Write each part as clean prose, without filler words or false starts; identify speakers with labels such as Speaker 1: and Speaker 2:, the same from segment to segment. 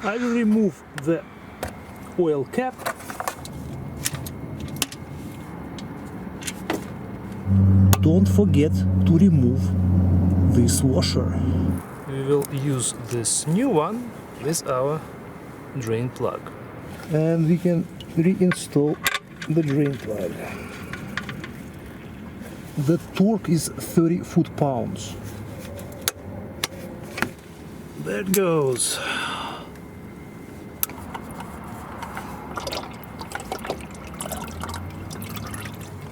Speaker 1: I will remove the oil cap. Don't forget to remove this washer. We will use this new one with our drain plug. And we can reinstall the drain plug. The torque is 30 foot-pounds. There it goes.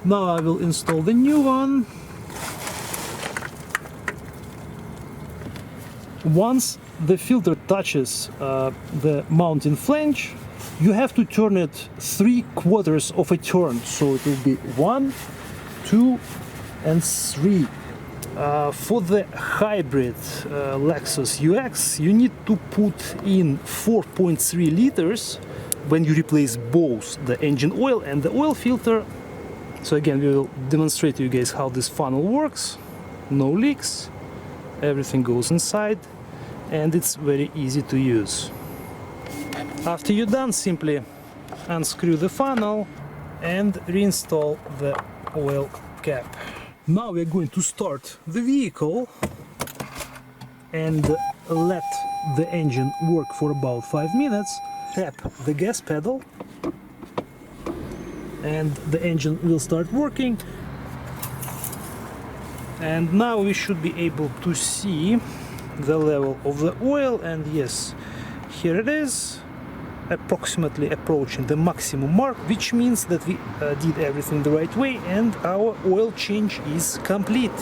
Speaker 1: Now I will install the new one. Once the filter touches the mounting flange, you have to turn it 3/4 of a turn, so it will be 1, 2, and 3. For the hybrid Lexus UX, you need to put in 4.3 liters when you replace both the engine oil and the oil filter. So again, we will demonstrate to you guys how this funnel works. No leaks, everything goes inside, and it's very easy to use. After you're done, simply unscrew the funnel and reinstall the oil cap. Now we're going to start the vehicle and let the engine work for about 5 minutes. Tap the gas pedal and the engine will start working. And now we should be able to see the level of the oil, and yes, here it is, approximately approaching the maximum mark, which means that we did everything the right way and our oil change is complete.